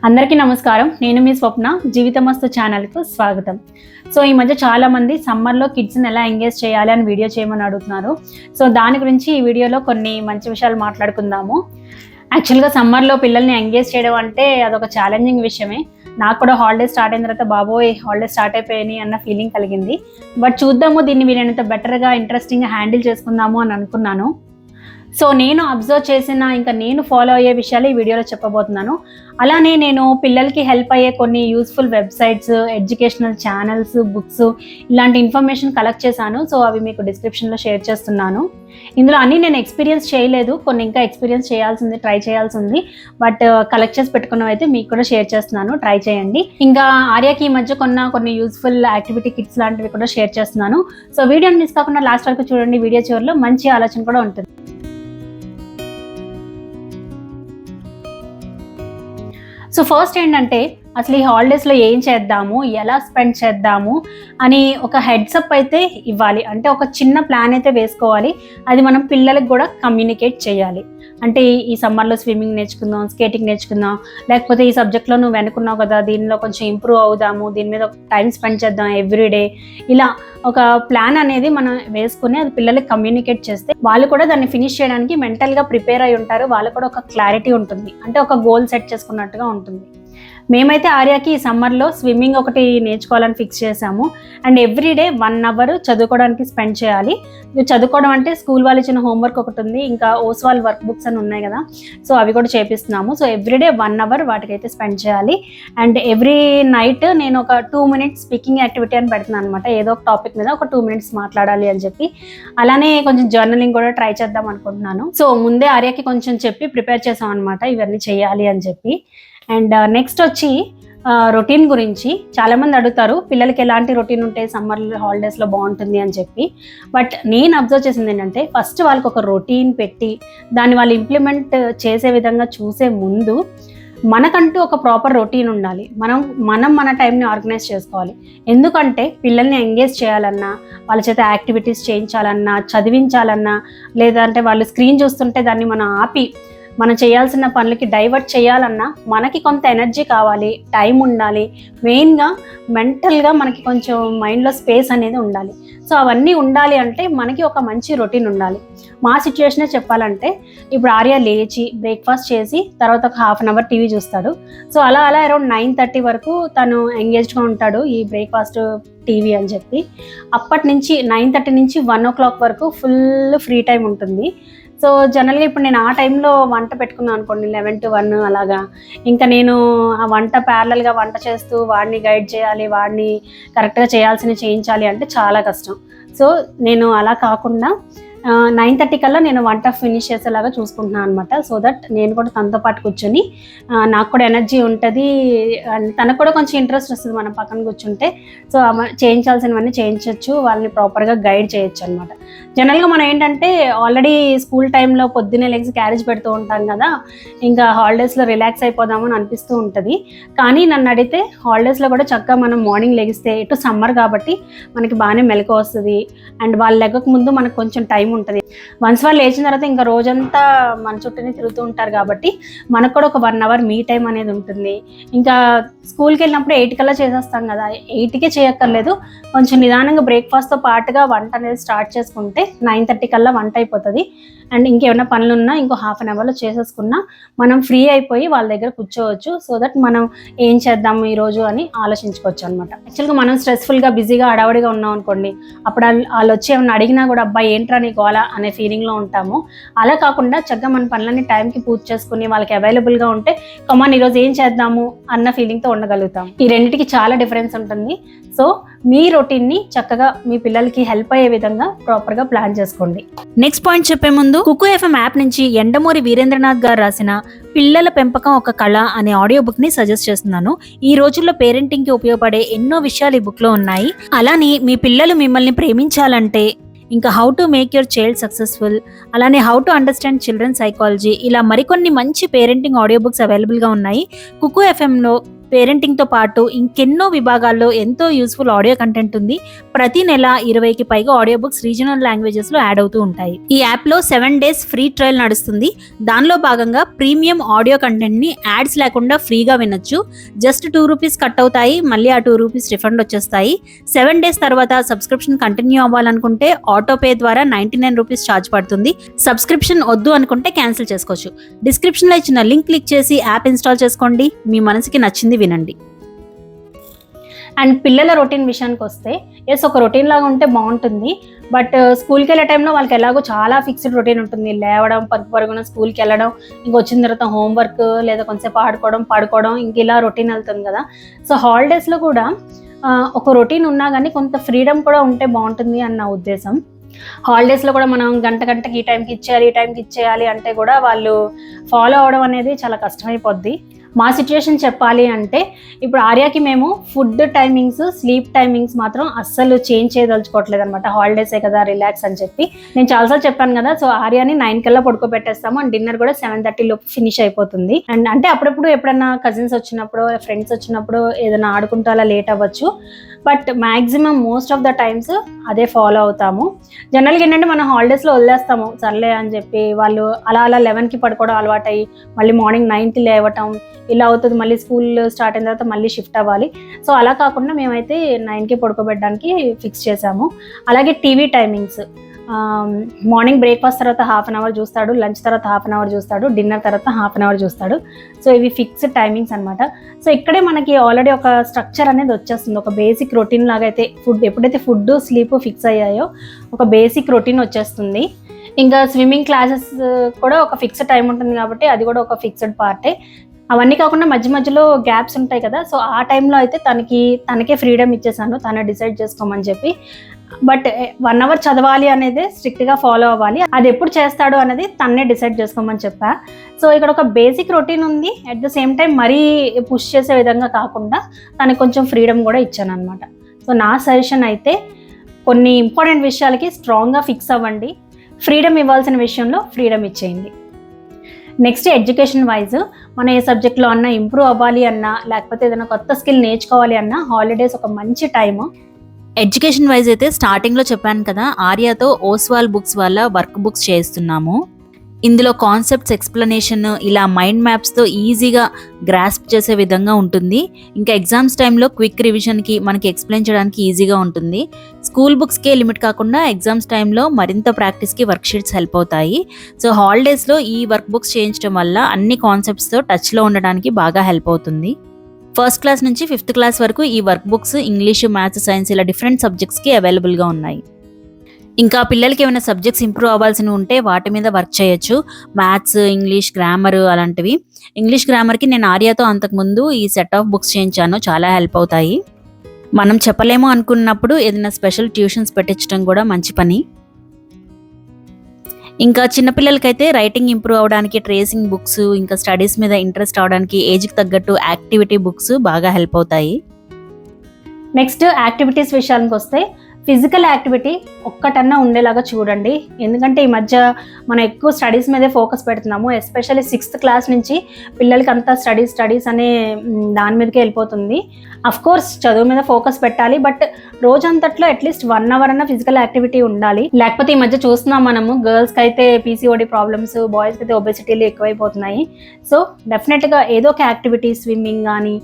అందరికీ నమస్కారం. నేను మీ స్వప్న. జీవితమస్తు ఛానల్కు స్వాగతం. సో ఈ మధ్య చాలా మంది సమ్మర్లో కిడ్స్ని ఎలా ఎంగేజ్ చేయాలి అని వీడియో చేయమని అడుగుతున్నారు. సో దాని గురించి ఈ వీడియోలో కొన్ని మంచి విషయాలు మాట్లాడుకుందాము. యాక్చువల్గా సమ్మర్లో పిల్లల్ని ఎంగేజ్ చేయడం అంటే అదొక ఛాలెంజింగ్ విషయమే. నాకు కూడా హాలిడేస్ స్టార్ట్ అయిన తర్వాత బాబోయ్ హాలిడేస్ స్టార్ట్ అయిపోయాయి అన్న ఫీలింగ్ కలిగింది. బట్ చూద్దాము, దీన్ని వీలైనంత బెటర్గా ఇంట్రెస్టింగ్గా హ్యాండిల్ చేసుకుందాము అని అనుకున్నాను. సో నేను అబ్జర్వ్ చేసిన ఇంకా నేను ఫాలో అయ్యే విషయాలు ఈ వీడియోలో చెప్పబోతున్నాను. అలానే నేను పిల్లలకి హెల్ప్ అయ్యే కొన్ని useful websites, educational channels, books ఇలాంటి ఇన్ఫర్మేషన్ కలెక్ట్ చేశాను. సో అవి మీకు డిస్క్రిప్షన్లో షేర్ చేస్తున్నాను. ఇందులో అన్నీ నేను ఎక్స్పీరియన్స్ చేయలేదు, కొన్ని ఇంకా ఎక్స్పీరియన్స్ చేయాల్సింది, ట్రై చేయాల్సి ఉంది. బట్ కలెక్ట్ చేసి పెట్టుకున్నవి అయితే మీకు కూడా షేర్ చేస్తున్నాను, ట్రై చేయండి. ఇంకా ఆర్యాకి ఈ మధ్య కొన్ని యూస్ఫుల్ యాక్టివిటీ కిట్స్ లాంటివి కూడా షేర్ చేస్తున్నాను. సో వీడియోని మిస్ కాకుండా లాస్ట్ వరకు చూడండి. వీడియో చివరిలో మంచి ఆలోచన కూడా ఉంటుంది. సో ఫస్ట్ ఏంటంటే అసలు ఈ హాలిడేస్లో ఏం చేద్దాము, ఎలా స్పెండ్ చేద్దాము అని ఒక హెడ్సప్ అయితే ఇవ్వాలి. అంటే ఒక చిన్న ప్లాన్ అయితే వేసుకోవాలి. అది మనం పిల్లలకు కూడా కమ్యూనికేట్ చేయాలి. అంటే ఈ సమ్మర్లో స్విమ్మింగ్ నేర్చుకుందాం, స్కేటింగ్ నేర్చుకుందాం, లేకపోతే ఈ సబ్జెక్ట్లో నువ్వు వెనుకున్నావు కదా, దీనిలో కొంచెం ఇంప్రూవ్ అవుదాము, దీని మీద టైం స్పెండ్ చేద్దాం ఎవ్రీడే. ఇలా ఒక ప్లాన్ అనేది మనం వేసుకుని అది పిల్లలకి కమ్యూనికేట్ చేస్తే వాళ్ళు కూడా దాన్ని ఫినిష్ చేయడానికి మెంటల్గా ప్రిపేర్ అయి ఉంటారు. వాళ్ళకు కూడా ఒక క్లారిటీ ఉంటుంది, అంటే ఒక గోల్ సెట్ చేసుకున్నట్టుగా ఉంటుంది. మేమైతే ఆర్యాకి ఈ సమ్మర్లో స్విమ్మింగ్ ఒకటి నేర్చుకోవాలని ఫిక్స్ చేసాము. అండ్ ఎవ్రీడే 1 hour చదువుకోవడానికి స్పెండ్ చేయాలి. చదువుకోవడం అంటే స్కూల్ వాళ్ళు ఇచ్చిన హోంవర్క్ ఒకటి ఉంది, ఇంకా ఓస్వాల్ వర్క్ బుక్స్ అని ఉన్నాయి కదా, సో అవి కూడా చేపిస్తున్నాము. సో ఎవ్రీడే 1 hour వాటికైతే స్పెండ్ చేయాలి. అండ్ ఎవ్రీ నైట్ నేను ఒక 2 minutes స్పీకింగ్ యాక్టివిటీ అని పెడుతున్నాను అనమాట. ఏదో ఒక టాపిక్ మీద ఒక 2 minutes మాట్లాడాలి అని చెప్పి. అలానే కొంచెం జర్నలింగ్ కూడా ట్రై చేద్దాం అనుకుంటున్నాను. సో ముందే ఆర్యాకి కొంచెం చెప్పి ప్రిపేర్ చేసాం అనమాట, ఇవన్నీ చేయాలి అని చెప్పి. అండ్ నెక్స్ట్ వచ్చి రొటీన్ గురించి చాలామంది అడుగుతారు, పిల్లలకి ఎలాంటి రొటీన్ ఉంటే సమ్మర్ హాలిడేస్లో బాగుంటుంది అని చెప్పి. బట్ నేను అబ్జర్వ్ చేసింది ఏంటంటే ఫస్ట్ వాళ్ళకి ఒక రొటీన్ పెట్టి దాన్ని వాళ్ళు ఇంప్లిమెంట్ చేసే విధంగా చూసే ముందు మనకంటూ ఒక ప్రాపర్ రొటీన్ ఉండాలి. మనం మన టైంని ఆర్గనైజ్ చేసుకోవాలి. ఎందుకంటే పిల్లల్ని ఎంగేజ్ చేయాలన్నా, వాళ్ళ చేత యాక్టివిటీస్ చేయించాలన్నా, చదివించాలన్నా, లేదంటే వాళ్ళు స్క్రీన్ చూస్తుంటే దాన్ని మనం ఆపి మనం చేయాల్సిన పనులకి డైవర్ట్ చేయాలన్నా మనకి కొంత ఎనర్జీ కావాలి, టైం ఉండాలి, మెయిన్గా మెంటల్గా మనకి కొంచెం మైండ్లో స్పేస్ అనేది ఉండాలి. సో అవన్నీ ఉండాలి అంటే మనకి ఒక మంచి రొటీన్ ఉండాలి. మా సిచ్యువేషనే చెప్పాలంటే ఇప్పుడు ఆర్య లేచి బ్రేక్ఫాస్ట్ చేసి తర్వాత ఒక 1/2 hour టీవీ చూస్తాడు. సో అలా అరౌండ్ 9:30 వరకు తను ఎంగేజ్డ్గా ఉంటాడు ఈ బ్రేక్ఫాస్ట్ టీవీ అని చెప్పి. అప్పటి నుంచి 9:30 నుంచి 1 o'clock వరకు ఫుల్ ఫ్రీ టైం ఉంటుంది. సో జనరల్గా ఇప్పుడు నేను ఆ టైంలో వంట పెట్టుకున్నాను అనుకోండి, 11 to 1 అలాగా. ఇంకా నేను ఆ వంట ప్యారలల్గా వంట చేస్తూ వాడిని గైడ్ చేయాలి, వాడిని కరెక్ట్గా చేయించాలి అంటే చాలా కష్టం. సో నేను అలా కాకుండా 9:30 కల్లా నేను వంట ఫినిష్ చేసేలాగా చూసుకుంటున్నాను అనమాట. సో దట్ నేను కూడా తనతో పాటు కూర్చొని నాకు కూడా ఎనర్జీ ఉంటుంది అండ్ తనకు కూడా కొంచెం ఇంట్రెస్ట్ వస్తుంది మనం పక్కన కూర్చుంటే. సో చేయించాల్సినవన్నీ చేయించవచ్చు, వాళ్ళని ప్రాపర్గా గైడ్ చేయొచ్చు అనమాట. జనరల్గా మనం ఏంటంటే ఆల్రెడీ స్కూల్ టైంలో పొద్దున్నే లెగ్స్ క్యారేజ్ పెడుతూ ఉంటాం కదా, ఇంకా హాలిడేస్లో రిలాక్స్ అయిపోదామని అనిపిస్తూ ఉంటుంది. కానీ నన్ను అడిగితే హాలిడేస్లో కూడా చక్కగా మనం మార్నింగ్ లెగిస్తే, ఇటు సమ్మర్ కాబట్టి మనకి బాగానే మెలకు వస్తుంది. అండ్ వాళ్ళు లెగ్గక ముందు మనకు కొంచెం టైం ఉంటుంది. వన్స్ వాళ్ళు లేచిన తర్వాత ఇంకా రోజంతా మన చుట్టూనే తిరుగుతూ ఉంటారు కాబట్టి మనకు కూడా ఒక 1 hour మీ టైం అనేది ఉంటుంది. ఇంకా స్కూల్కి వెళ్ళినప్పుడు 8 కల్లా చేసేస్తాం కదా, 8కే చేయక్కర్లేదు, కొంచెం నిదానంగా బ్రేక్ఫాస్ట్తో పాటుగా వంట అనేది స్టార్ట్ చేసుకుంటే 9:30 కల్లా వంట అయిపోతుంది. అండ్ ఇంకేమైనా పనులు ఉన్నా ఇంకో 1/2 hourలో చేసేసుకున్నా మనం ఫ్రీ అయిపోయి వాళ్ళ దగ్గర కూర్చోవచ్చు. సో దట్ మనం ఏం చేద్దాము ఈరోజు అని ఆలోచించుకోవచ్చు అనమాట. యాక్చువల్గా మనం స్ట్రెస్ఫుల్గా బిజీగా హడావుడిగా ఉన్నాం అనుకోండి, అప్పుడు వాళ్ళు వచ్చి ఏమన్నా అడిగినా కూడా అబ్బాయి ఏంట్రా నీకు అలా అనే ఫీలింగ్లో ఉంటాము. అలా కాకుండా చక్కగా మన పనులన్నీ టైంకి పూర్తి చేసుకుని వాళ్ళకి అవైలబుల్గా ఉంటే కమాన్ ఈరోజు ఏం చేద్దాము అన్న ఫీలింగ్తో ఉండగలుగుతాం. ఈ రెండింటికి చాలా డిఫరెన్స్ ఉంటుంది. సో మీ రొటీన్ని చక్కగా మీ పిల్లలకి హెల్ప్ అయ్యే విధంగా ప్రాపర్గా ప్లాన్ చేసుకోండి. నెక్స్ట్ పాయింట్ చెప్పే ముందు కుకు FM యాప్ నుంచి ఎండమూరి వీరేంద్రనాథ్ గారు రాసిన పిల్లల పెంపకం ఒక కళ అనే ఆడియో బుక్ ని సజెస్ట్ చేస్తున్నాను. ఈ రోజుల్లో పేరెంటింగ్ కి ఉపయోగపడే ఎన్నో విషయాలు ఈ బుక్ లో ఉన్నాయి. అలానే మీ పిల్లలు మిమ్మల్ని ప్రేమించాలంటే ఇంకా how to make your child successful, అలానే how to understand children psychology, ఇలా మరికొన్ని మంచి పేరెంటింగ్ ఆడియో బుక్స్ అవైలబుల్గా ఉన్నాయి. కుకు FMలో పేరెంటింగ్తో పాటు ఇంకెన్నో విభాగాల్లో ఎంతో యూస్ఫుల్ ఆడియో కంటెంట్ ఉంది. ప్రతి నెల 20కి పైగా ఆడియో బుక్స్ రీజనల్ లాంగ్వేజెస్లో యాడ్ అవుతూ ఉంటాయి. ఈ యాప్లో 7 days ఫ్రీ ట్రయల్ నడుస్తుంది. దానిలో భాగంగా ప్రీమియం ఆడియో కంటెంట్ని యాడ్స్ లేకుండా ఫ్రీగా వినొచ్చు. జస్ట్ 2 రూపీస్ కట్ అవుతాయి, మళ్ళీ ఆ 2 రూపీస్ రిఫండ్ వచ్చేస్తాయి. 7 days తర్వాత సబ్స్క్రిప్షన్ కంటిన్యూ అవ్వాలనుకుంటే ఆటోపే ద్వారా 99 రూపీస్ ఛార్జ్ పడుతుంది. సబ్స్క్రిప్షన్ వద్దు అనుకుంటే క్యాన్సిల్ చేసుకోవచ్చు. డిస్క్రిప్షన్లో ఇచ్చిన లింక్ క్లిక్ చేసి యాప్ ఇన్స్టాల్ చేసుకోండి. మీ మనసుకి నచ్చింది వినండి. అండ్ పిల్లల రొటీన్ విషయానికి వస్తే ఒక రొటీన్ లాగా ఉంటే బాగుంటుంది. బట్ స్కూల్కి వెళ్ళే టైంలో వాళ్ళకి ఎలాగో చాలా ఫిక్స్డ్ రొటీన్ ఉంటుంది. లేవడం, పరుగున స్కూల్కి వెళ్ళడం, ఇంక వచ్చిన తర్వాత హోంవర్క్ లేదా కొంచెంసేపు ఆడుకోవడం, పడుకోవడం, ఇంక ఇలా రొటీన్ వెళ్తుంది కదా. సో హాలిడేస్లో కూడా ఒక రొటీన్ ఉన్నా కానీ కొంత ఫ్రీడమ్ కూడా ఉంటే బాగుంటుంది అన్న ఉద్దేశం. హాలిడేస్లో కూడా మనం గంటకి ఈ టైంకి ఇచ్చేయాలి అంటే కూడా వాళ్ళు ఫాలో అవడం అనేది చాలా కష్టమైపోద్ది. మా సిచ్యువేషన్ చెప్పాలి అంటే ఇప్పుడు ఆర్యాకి మేము ఫుడ్ టైమింగ్స్, స్లీప్ టైమింగ్స్ మాత్రం అస్సలు చేంజ్ చేయదలుచుకోవట్లేదు అనమాట. హాలిడేసే కదా, రిలాక్స్ అని చెప్పి నేను చాలాసార్లు చెప్పాను కదా. సో ఆర్యాని 9 కల్లా పడుకోబెట్టేస్తాము అండ్ డిన్నర్ కూడా 7:30 లోపు ఫినిష్ అయిపోతుంది. అండ్ అంటే అప్పుడప్పుడు ఎప్పుడన్నా కజిన్స్ వచ్చినప్పుడు, ఫ్రెండ్స్ వచ్చినప్పుడు ఏదైనా ఆడుకుంటూ అలా లేట్ అవ్వచ్చు. But maximum most of the times అదే ఫాలో అవుతాము. జనరల్గా ఏంటంటే మనం హాలిడేస్లో వదిలేస్తాము సర్లే అని చెప్పి, వాళ్ళు అలా 11కి పడుకోవడం అలవాటు అయ్యి మళ్ళీ మార్నింగ్ 9కి లేవటం ఇలా అవుతుంది. మళ్ళీ స్కూల్ స్టార్ట్ అయిన తర్వాత మళ్ళీ షిఫ్ట్ అవ్వాలి. సో అలా కాకుండా మేమైతే 9కి పడుకోబెట్టడానికి ఫిక్స్ చేసాము. అలాగే టీవీ టైమింగ్స్, మార్నింగ్ బ్రేక్ఫాస్ట్ తర్వాత 1/2 hour చూస్తాడు, లంచ్ తర్వాత 1/2 hour చూస్తాడు, డిన్నర్ తర్వాత 1/2 hour చూస్తాడు. సో ఇవి ఫిక్స్డ్ టైమింగ్స్ అనమాట. సో ఇక్కడే మనకి ఆల్రెడీ ఒక స్ట్రక్చర్ అనేది వచ్చేస్తుంది. ఒక బేసిక్ రొటీన్ లాగా అయితే ఎప్పుడైతే ఫుడ్, స్లీప్ ఫిక్స్ అయ్యాయో ఒక బేసిక్ రొటీన్ వచ్చేస్తుంది. ఇంకా స్విమ్మింగ్ క్లాసెస్ కూడా ఒక ఫిక్స్డ్ టైం ఉంటుంది కాబట్టి అది కూడా ఒక ఫిక్స్డ్ పార్టే. అవన్నీ కాకుండా మధ్యలో గ్యాప్స్ ఉంటాయి కదా. సో ఆ టైంలో అయితే తనకే ఫ్రీడమ్ ఇచ్చేసాను, తనే డిసైడ్ చేసుకోమని చెప్పి. బట్ 1 hour చదవాలి అనేది స్ట్రిక్ట్గా ఫాలో అవ్వాలి. అది ఎప్పుడు చేస్తాడు అనేది తన్నే డిసైడ్ చేసుకోమని చెప్పా. సో ఇక్కడ ఒక బేసిక్ రొటీన్ ఉంది. అట్ ద సేమ్ టైం మరీ పుష్ చేసే విధంగా కాకుండా తనకు కొంచెం ఫ్రీడమ్ కూడా ఇచ్చాను అనమాట. సో నా సజెషన్ అయితే కొన్ని ఇంపార్టెంట్ విషయాలకి స్ట్రాంగ్గా ఫిక్స్ అవ్వండి. ఫ్రీడమ్ ఇవ్వాల్సిన విషయంలో ఫ్రీడమ్ ఇచ్చేయండి. నెక్స్ట్ ఎడ్యుకేషన్ వైజ్ మనం ఏ సబ్జెక్ట్లో అన్నా ఇంప్రూవ్ అవ్వాలి అన్నా, లేకపోతే ఏదైనా కొత్త స్కిల్ నేర్చుకోవాలి అన్నా హాలిడేస్ ఒక మంచి టైము. ఎడ్యుకేషన్ వైజ్ అయితే స్టార్టింగ్లో చెప్పాను కదా, ఆర్యాతో ఓస్వాల్ బుక్స్ వల్ల వర్క్ బుక్స్ చేస్తున్నాము. ఇందులో కాన్సెప్ట్స్ ఎక్స్ప్లెనేషన్ ఇలా మైండ్ మ్యాప్స్తో ఈజీగా గ్రాస్ప్ చేసే విధంగా ఉంటుంది. ఇంకా ఎగ్జామ్స్ టైంలో క్విక్ రివిజన్కి మనకి ఎక్స్ప్లెయిన్ చేయడానికి ఈజీగా ఉంటుంది. స్కూల్ బుక్స్కే లిమిట్ కాకుండా ఎగ్జామ్స్ టైంలో మరింత ప్రాక్టీస్కి వర్క్ షీట్స్ హెల్ప్ అవుతాయి. సో హాలిడేస్లో ఈ వర్క్ బుక్స్ చేయించడం వల్ల అన్ని కాన్సెప్ట్స్తో టచ్లో ఉండడానికి బాగా హెల్ప్ అవుతుంది. 1st క్లాస్ నుంచి 5th క్లాస్ వరకు ఈ work books English, maths, science ఇలా డిఫరెంట్ సబ్జెక్ట్స్కి అవైలబుల్గా ఉన్నాయి. ఇంకా పిల్లలకి ఏమైనా సబ్జెక్ట్స్ ఇంప్రూవ్ అవ్వాల్సి ఉంటే వాటి మీద వర్క్ చేయొచ్చు. మ్యాథ్స్, ఇంగ్లీష్, గ్రామర్ అలాంటివి. ఇంగ్లీష్ గ్రామర్కి నేను ఆర్యాతో అంతకుముందు ఈ సెట్ ఆఫ్ బుక్స్ చేయించాను, చాలా హెల్ప్ అవుతాయి. మనం చెప్పలేమో అనుకున్నప్పుడు ఏదైనా స్పెషల్ ట్యూషన్స్ పెట్టించడం కూడా మంచి పని. ఇంకా చిన్నపిల్లలకైతే రైటింగ్ ఇంప్రూవ్ అవడానికి ట్రేసింగ్ బుక్స్, ఇంకా స్టడీస్ మీద ఇంట్రెస్ట్ అవడానికి ఏజ్కి తగ్గట్టు యాక్టివిటీ బుక్స్ బాగా హెల్ప్ అవుతాయి. నెక్స్ట్ యాక్టివిటీస్ విషయానికి వస్తే ఫిజికల్ యాక్టివిటీ ఒక్కటన్నా ఉండేలాగా చూడండి. ఎందుకంటే ఈ మధ్య మనం ఎక్కువ స్టడీస్ మీదే ఫోకస్ పెడుతున్నాము. ఎస్పెషల్లీ 6th క్లాస్ నుంచి పిల్లలకి అంతా స్టడీస్ అనే దాని మీదకే వెళ్ళిపోతుంది. కోర్స్ చదువు మీద ఫోకస్ పెట్టాలి, బట్ రోజంతట్లో అట్లీస్ట్ 1 hour అన్న ఫిజికల్ యాక్టివిటీ ఉండాలి. లేకపోతే ఈ మధ్య చూస్తున్నాం మనము, గర్ల్స్కి అయితే PCOD ప్రాబ్లమ్స్, బాయ్స్కి అయితే ఒబెసిటీలు ఎక్కువైపోతున్నాయి. సో డెఫినెట్గా ఏదో ఒక యాక్టివిటీ, స్విమ్మింగ్ కానీ,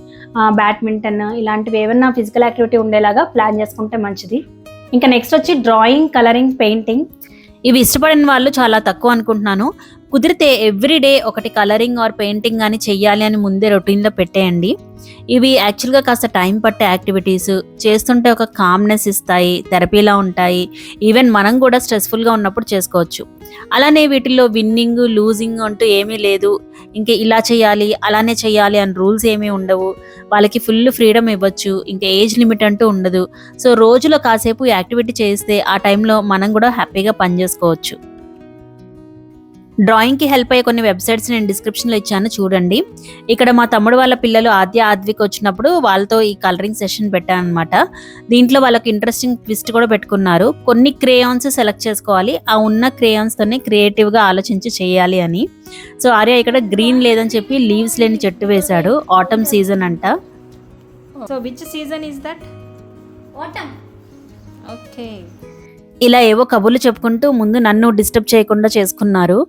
బ్యాడ్మింటన్ ఇలాంటివి ఏమన్నా ఫిజికల్ యాక్టివిటీ ఉండేలాగా ప్లాన్ చేసుకుంటే మంచిది. ఇంకా నెక్స్ట్ వచ్చి డ్రాయింగ్, కలరింగ్, పెయింటింగ్. ఇవి ఇష్టపడిన వాళ్ళు చాలా తక్కువ అనుకుంటున్నాను. కుదిరితే ఎవ్రీడే ఒకటి కలరింగ్ ఆర్ పెయింటింగ్ అని చెయ్యాలి అని ముందే రొటీన్లో పెట్టేయండి. ఇవి యాక్చువల్గా కాస్త టైం పట్టే యాక్టివిటీస్, చేస్తుంటే ఒక కామ్నెస్ ఇస్తాయి, థెరపీలా ఉంటాయి. ఈవెన్ మనం కూడా స్ట్రెస్ఫుల్గా ఉన్నప్పుడు చేసుకోవచ్చు. అలానే వీటిల్లో విన్నింగ్, లూజింగ్ అంటూ ఏమీ లేదు. ఇంకా ఇలా చేయాలి, అలానే చేయాలి అని రూల్స్ ఏమీ ఉండవు. వాళ్ళకి ఫుల్ ఫ్రీడమ్ ఇవ్వచ్చు. ఇంకా ఏజ్ లిమిట్ అంటూ ఉండదు. సో రోజులో కాసేపు యాక్టివిటీ చేస్తే ఆ టైంలో మనం కూడా హ్యాపీగా పని చేసుకోవచ్చు. డ్రాయింగ్కి హెల్ప్ అయ్యే కొన్ని వెబ్సైట్స్ నేను డిస్క్రిప్షన్లో ఇచ్చాను, చూడండి. ఇక్కడ మా తమ్ముడు వాళ్ళ పిల్లలు ఆద్విక్ వచ్చినప్పుడు వాళ్ళతో ఈ కలరింగ్ సెషన్ పెట్టాను అనమాట. దీంట్లో వాళ్ళకి ఇంట్రెస్టింగ్ ట్విస్ట్ కూడా పెట్టుకున్నారు. కొన్ని క్రేయాన్స్ సెలెక్ట్ చేసుకోవాలి, ఆ ఉన్న క్రేయాన్స్తోనే క్రియేటివ్గా ఆలోచించి చేయాలి అని. సో ఆర్య ఇక్కడ గ్రీన్ లేదని చెప్పి లీవ్స్ లేని చెట్టు వేశాడు. ఆటమ్ సీజన్ అంట. So which season is that? Autumn. Okay. ఇలా ఏవో కబుర్లు చెప్పుకుంటూ ముందు నన్ను డిస్టర్బ్ చేయకుండా చేసుకున్నారు.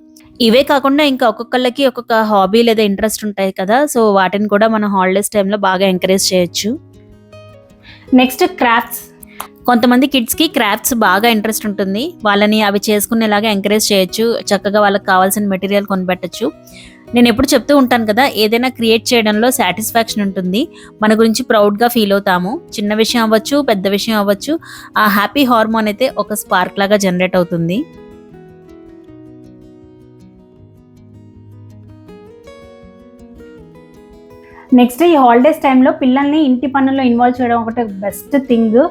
ఇవే కాకుండా ఇంకా ఒక్కొక్కళ్ళకి ఒక్కొక్క హాబీ లేదా ఇంట్రెస్ట్ ఉంటాయి కదా, సో వాటిని కూడా మనం హాలిడేస్ టైంలో బాగా ఎంకరేజ్ చేయొచ్చు. Next crafts. కొంతమంది కిడ్స్కి క్రాఫ్ట్స్ బాగా ఇంట్రెస్ట్ ఉంటుంది, వాళ్ళని అవి చేసుకునేలాగా ఎంకరేజ్ చేయొచ్చు. చక్కగా వాళ్ళకి కావాల్సిన మెటీరియల్ కొనిపెట్టచ్చు. నేను ఎప్పుడు చెప్తూ ఉంటాను కదా, ఏదైనా క్రియేట్ చేయడంలో సాటిస్ఫాక్షన్ ఉంటుంది, మన గురించి ప్రౌడ్గా ఫీల్ అవుతాము. చిన్న విషయం అవ్వచ్చు, పెద్ద విషయం అవ్వచ్చు, ఆ హ్యాపీ హార్మోన్ అయితే ఒక స్పార్క్ లాగా జనరేట్ అవుతుంది. నెక్స్ట్ ఈ హాలిడేస్ టైంలో పిల్లల్ని ఇంటి పనుల్లో ఇన్వాల్వ్ చేయడం ఒకటి బెస్ట్ థింగ్.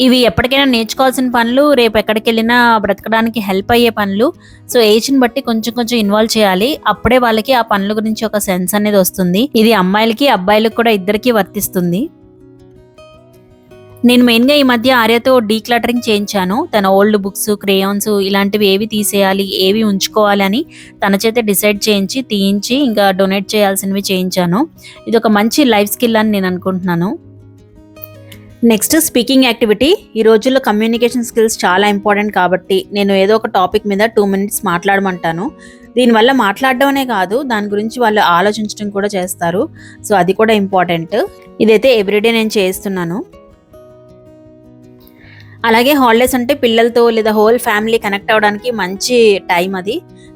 ఇవి ఎప్పటికైనా నేర్చుకోవాల్సిన పనులు, రేపు ఎక్కడికి వెళ్ళినా బ్రతకడానికి హెల్ప్ అయ్యే పనులు. సో ఏజ్ని బట్టి కొంచెం కొంచెం ఇన్వాల్వ్ చేయాలి, అప్పుడే వాళ్ళకి ఆ పనుల గురించి ఒక సెన్స్ అనేది వస్తుంది. ఇది అమ్మాయిలకి అబ్బాయిలకు కూడా ఇద్దరికి వర్తిస్తుంది. నేను మెయిన్గా ఈ మధ్య ఆర్యతో డీక్లటరింగ్ చేయించాను. తన ఓల్డ్ బుక్స్, క్రేయాన్స్ ఇలాంటివి ఏవి తీసేయాలి, ఏవి ఉంచుకోవాలి అని తన చేతే డిసైడ్ చేయించి తీయించి ఇంకా డొనేట్ చేయాల్సినవి చేయించాను. ఇది ఒక మంచి లైఫ్ స్కిల్ అని నేను అనుకుంటున్నాను. Next speaking activity. ఈ రోజుల్లో కమ్యూనికేషన్ స్కిల్స్ చాలా ఇంపార్టెంట్ కాబట్టి నేను ఏదో ఒక టాపిక్ మీద 2 minutes మాట్లాడమంటాను. దీనివల్ల మాట్లాడడమే కాదు, దాని గురించి వాళ్ళు ఆలోచించడం కూడా చేస్తారు. సో అది కూడా ఇంపార్టెంట్. ఇదైతే ఎవ్రీడే నేను చేస్తున్నాను. అలాగే హాలిడేస్ అంటే పిల్లలతో లేదా హోల్ ఫ్యామిలీ కనెక్ట్ అవ్వడానికి మంచి టైం అది.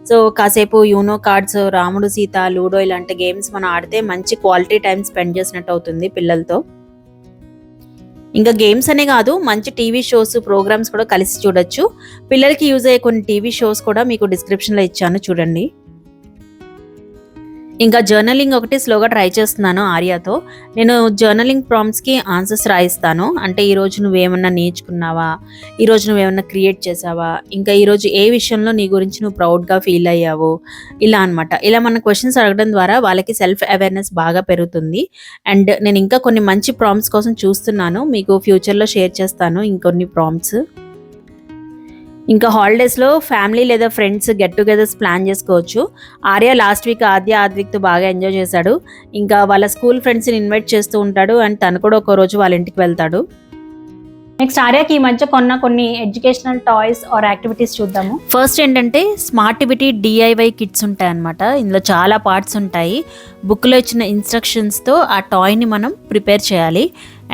సో కాసేపు యూనో కార్డ్స్, రాముడు సీత, లూడో ఇలాంటి గేమ్స్ మనం ఆడితే మంచి క్వాలిటీ టైం స్పెండ్ చేసినట్టు అవుతుంది పిల్లలతో. ఇంకా గేమ్స్ అనే కాదు, మంచి టీవీ షోస్, ప్రోగ్రామ్స్ కూడా కలిసి చూడొచ్చు. పిల్లలకి యూజ్ అయ్యే కొన్ని టీవీ షోస్ కూడా మీకు డిస్క్రిప్షన్లో ఇచ్చాను, చూడండి. ఇంకా జర్నలింగ్ ఒకటి స్లోగా ట్రై చేస్తున్నాను ఆర్యతో. నేను జర్నలింగ్ ప్రాంప్ట్స్కి ఆన్సర్స్ రాయిస్తాను. అంటే ఈరోజు నువ్వేమన్నా నేర్చుకున్నావా, ఈరోజు నువ్వేమన్నా క్రియేట్ చేసావా, ఇంకా ఈరోజు ఏ విషయంలో నీ గురించి నువ్వు ప్రౌడ్గా ఫీల్ అయ్యావు, ఇలా అనమాట. ఇలా మన క్వశ్చన్స్ అడగడం ద్వారా వాళ్ళకి సెల్ఫ్ అవేర్నెస్ బాగా పెరుగుతుంది. అండ్ నేను ఇంకా కొన్ని మంచి ప్రాంప్ట్స్ కోసం చూస్తున్నాను, మీకు ఫ్యూచర్లో షేర్ చేస్తాను ఇంకొన్ని ప్రాంప్ట్స్. ఇంకా హాలిడేస్లో ఫ్యామిలీ లేదా ఫ్రెండ్స్ గెట్ టుగెదర్స్ ప్లాన్ చేసుకోవచ్చు. ఆర్య లాస్ట్ వీక్ ఆద్విక్తో బాగా ఎంజాయ్ చేశాడు. ఇంకా వాళ్ళ స్కూల్ ఫ్రెండ్స్ని ఇన్వైట్ చేస్తూ ఉంటాడు అండ్ తను కూడా ఒక రోజు వాళ్ళ ఇంటికి వెళ్తాడు. నెక్స్ట్ ఆర్యకి ఈ మధ్య కొన్ని ఎడ్యుకేషనల్ టాయ్స్ ఆర్ యాక్టివిటీస్ చూద్దాము. ఫస్ట్ ఏంటంటే స్మార్టివిటీ DIY కిట్స్ ఉంటాయి అన్నమాట. ఇందులో చాలా పార్ట్స్ ఉంటాయి. బుక్లో ఇచ్చిన ఇన్స్ట్రక్షన్స్తో ఆ టాయ్ని మనం ప్రిపేర్ చేయాలి.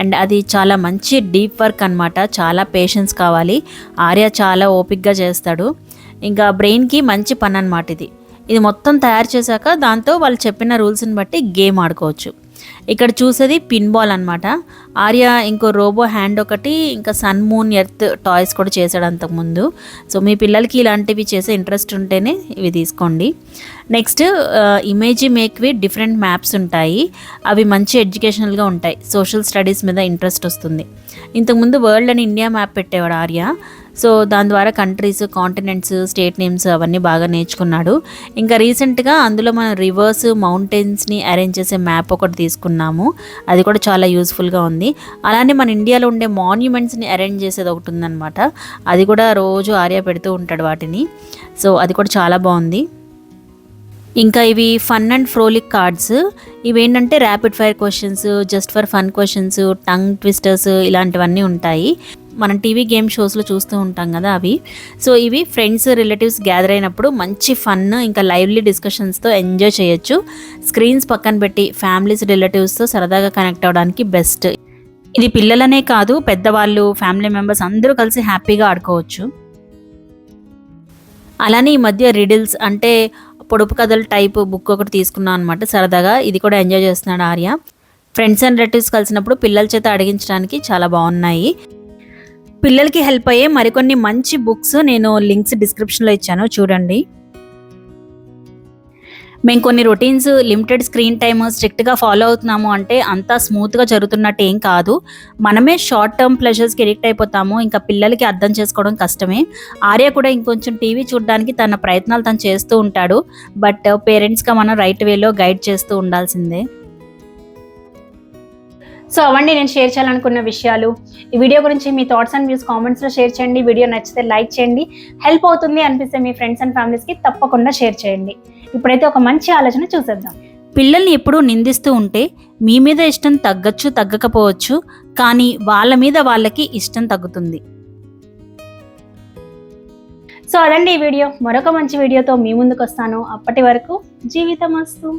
అండ్ అది చాలా మంచి డీప్ వర్క్ అన్నమాట, చాలా పేషెన్స్ కావాలి. ఆర్య చాలా ఓపిక్గా చేస్తాడు. ఇంకా బ్రెయిన్కి మంచి పని అన్నమాట ఇది మొత్తం తయారు చేశాక దాంతో వాళ్ళు చెప్పిన రూల్స్ని బట్టి గేమ్ ఆడుకోవచ్చు. ఇక్కడ చూసేది పిన్ బాల్ అనమాట. ఆర్య ఇంకో రోబో హ్యాండ్ ఒకటి, ఇంకా సన్, మూన్, ఎర్త్ టాయ్స్ కూడా చేశాడు అంతకుముందు. సో మీ పిల్లలకి ఇలాంటివి చేసే ఇంట్రెస్ట్ ఉంటేనే ఇవి తీసుకోండి. నెక్స్ట్ ఇమేజీ మేక్వి డిఫరెంట్ మ్యాప్స్ ఉంటాయి. అవి మంచి ఎడ్యుకేషనల్గా ఉంటాయి, సోషల్ స్టడీస్ మీద ఇంట్రెస్ట్ వస్తుంది. ఇంతకుముందు వరల్డ్ అని ఇండియా మ్యాప్ పెట్టేవాడు ఆర్య. సో దాని ద్వారా కంట్రీస్, కాంటినెంట్స్, స్టేట్ నేమ్స్ అవన్నీ బాగా నేర్చుకున్నాడు. ఇంకా రీసెంట్గా అందులో మనం రివర్స్, మౌంటైన్స్ని అరేంజ్ చేసే మ్యాప్ ఒకటి తీసుకున్నాము. అది కూడా చాలా యూస్ఫుల్గా ఉంది. అలానే మన ఇండియాలో ఉండే మాన్యుమెంట్స్ని అరేంజ్ చేసేది ఒకటి ఉందన్నమాట. అది కూడా రోజు ఆర్య పెడుతూ ఉంటాడు వాటిని. సో అది కూడా చాలా బాగుంది. ఇంకా ఇవి ఫన్ అండ్ ఫ్రోలిక్ కార్డ్స్. ఇవేంటంటే rapid fire questions, just for fun questions, tongue twisters ఇలాంటివన్నీ ఉంటాయి. మనం టీవీ గేమ్ షోస్లో చూస్తూ ఉంటాం కదా అవి. సో ఇవి ఫ్రెండ్స్, రిలేటివ్స్ గ్యాదర్ అయినప్పుడు మంచి ఫన్, ఇంకా లైవ్లీ డిస్కషన్స్తో ఎంజాయ్ చేయొచ్చు. స్క్రీన్స్ పక్కన పెట్టి ఫ్యామిలీస్, రిలేటివ్స్తో సరదాగా కనెక్ట్ అవ్వడానికి బెస్ట్. ఇది పిల్లలనే కాదు, పెద్దవాళ్ళు, ఫ్యామిలీ మెంబర్స్ అందరూ కలిసి హ్యాపీగా ఆడుకోవచ్చు. అలానే ఈ మధ్య రిడిల్స్ అంటే పొడుపు కథల టైప్ బుక్ ఒకటి తీసుకున్నాను అనమాట సరదాగా. ఇది కూడా ఎంజాయ్ చేస్తున్నాడు ఆర్య. ఫ్రెండ్స్ అండ్ రిలేటివ్స్ కలిసినప్పుడు పిల్లల చేత అడిగించడానికి చాలా బాగున్నాయి. పిల్లలకి హెల్ప్ అయ్యే మరికొన్ని మంచి బుక్స్ నేను లింక్స్ డిస్క్రిప్షన్లో ఇచ్చాను, చూడండి. మేము కొన్ని రొటీన్స్, లిమిటెడ్ స్క్రీన్ టైమ్ స్ట్రిక్ట్గా ఫాలో అవుతున్నాము అంటే అంతా స్మూత్గా జరుగుతున్నట్టు ఏం కాదు. మనమే షార్ట్ టర్మ్ ప్లెజర్స్కి ఎడిక్ట్ అయిపోతాము. ఇంకా పిల్లలకి అర్థం చేసుకోవడం కష్టమే. ఆర్య కూడా ఇంకొంచెం టీవీ చూడడానికి తన ప్రయత్నాలు తను చేస్తూ ఉంటాడు. బట్ పేరెంట్స్గా మనం రైట్ వేలో గైడ్ చేస్తూ ఉండాల్సిందే. సో అవండి నేను షేర్ చేయాలనుకున్న విషయాలు. ఈ వీడియో గురించి మీ థాట్స్ అండ్ వ్యూస్ కామెంట్స్లో షేర్ చేయండి. వీడియో నచ్చితే లైక్ చేయండి. హెల్ప్ అవుతుంది అనిపిస్తే మీ ఫ్రెండ్స్ అండ్ ఫ్యామిలీస్కి తప్పకుండా షేర్ చేయండి. ఇప్పుడైతే ఒక మంచి ఆలోచన చూసేద్దాం. పిల్లల్ని ఎప్పుడూ నిందిస్తూ ఉంటే మీ మీద ఇష్టం తగ్గచ్చు తగ్గకపోవచ్చు, కానీ వాళ్ళ మీద వాళ్ళకి ఇష్టం తగ్గుతుంది. సో అదండి ఈ వీడియో. మరొక మంచి వీడియోతో మీ ముందుకు వస్తాను. అప్పటి వరకు జీవితమస్తు.